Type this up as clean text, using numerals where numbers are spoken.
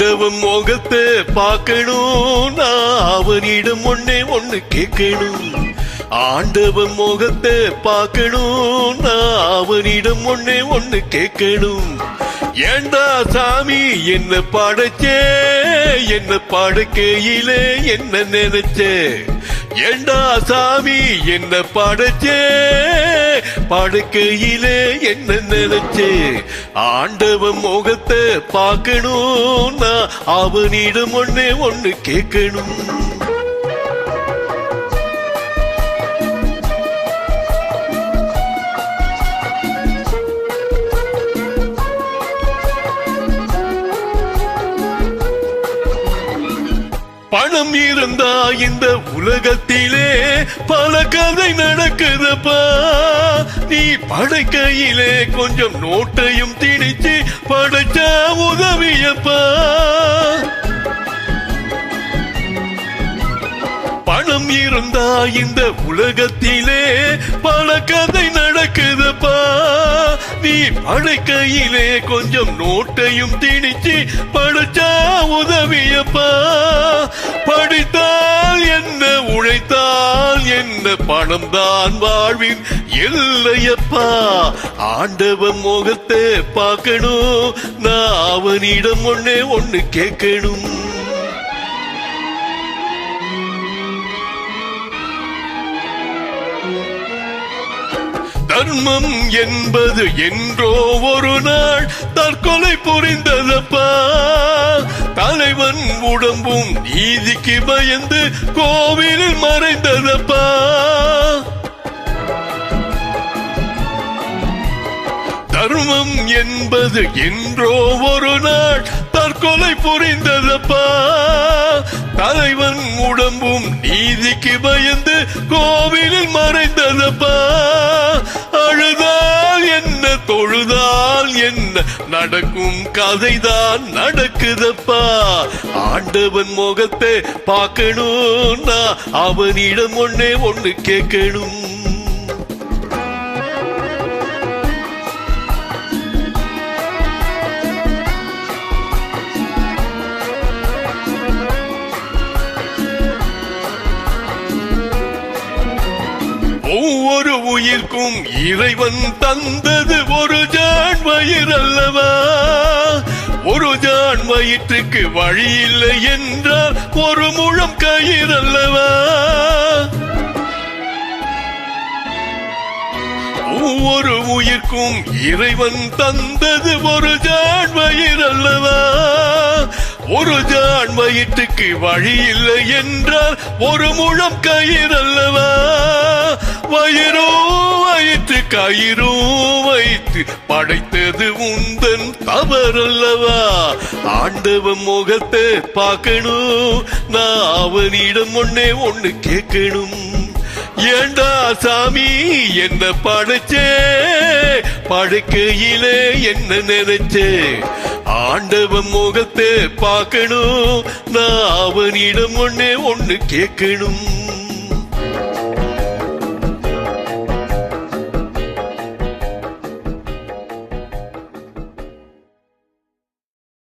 ஆண்டவன் முகத்தை பார்க்கணும், நான் அவனிடம் ஒண்ணு கேட்கணும். ஆண்டவன் முகத்தை பார்க்கணும், நான் அவனிடம் ஒண்ணு கேட்கணும். ஏண்டா சாமி என்ன படைச்சே, என்ன படைக்கையிலே என்ன நினைச்சே. ஏண்டா சாமி என்ன படைச்சே, படைக்கையிலே என்ன நினைச்சே. ஆண்டவன் முகத்தை பார்க்கணும், நான் அவனிடம் ஒண்ணு கேட்கணும். பணம் இருந்தா இந்த உலகத்திலே பல கதை நடக்குதப்பா. நீ படைக்கையிலே கொஞ்சம் நோட்டையும் திணிச்சு படைச்சா உதவியப்பா. பணம் இருந்தா இந்த உலகத்திலே பல கதை நடக்குதப்பா. நீ படைக்கையிலே கொஞ்சம் நோட்டையும் திணிச்சு படைச்சா உதவியப்பா. படித்தால் என்ன, உழைத்தால் என்ன, பணம் தான் வாழ்வின் எல்லையப்பா. ஆண்டவன் முகத்தை பார்க்கணும், நான் அவனிடம் ஒண்ணு கேட்கணும். தர்மம் என்பது என்றோ ஒரு நாள் தற்கொலை புரிந்ததப்பா. தலைவன் உடம்பும் நீதிக்கு பயந்து கோவிலில் மறைந்ததப்பா. தர்மம் என்பது என்றோ ஒரு நாள் தற்கொலை புரிந்ததப்பா. தலைவன் உடம்பும் நீதிக்கு பயந்து கோவிலில் மறைந்ததப்பா. அழுதால் என்ன, தொழுதால் என்ன, நடக்கும் கதைதான் நடக்குதப்பா. ஆண்டவன் முகத்தை பார்க்கணும், நான் அவனிடம் ஒண்ணு கேட்கணும். ஒவ்வொரு உயிர்க்கும் இறைவன் தந்தது ஒரு ஜான் வயிறு அல்லவா. ஒரு ஜான் வயிற்றுக்கு வழி இல்லை என்றால் ஒரு முழம் கயிறு அல்லவா. ஒவ்வொரு உயிர்க்கும் இறைவன் தந்தது ஒரு ஜான் வயிறு அல்லவா. ஒரு ஜான் வயிற்றுக்கு வழி இல்லை என்றால் ஒரு முழம் கயிறு அல்லவா. வயிறோ வயிற்று கயிறோ வைத்து படைத்தது உந்தன் தவறல்லவா. ஆண்டவன் முகத்தை பார்க்கணும், நான் அவனிடம் ஒண்ணு கேட்கணும். ஏண்டா சாமி என்ன படைச்சே, படைக்கையிலே என்ன நினைச்சே. ஆண்டவன் முகத்தை பார்க்கணும், நான் அவனிடம் ஒண்ணு கேட்கணும்.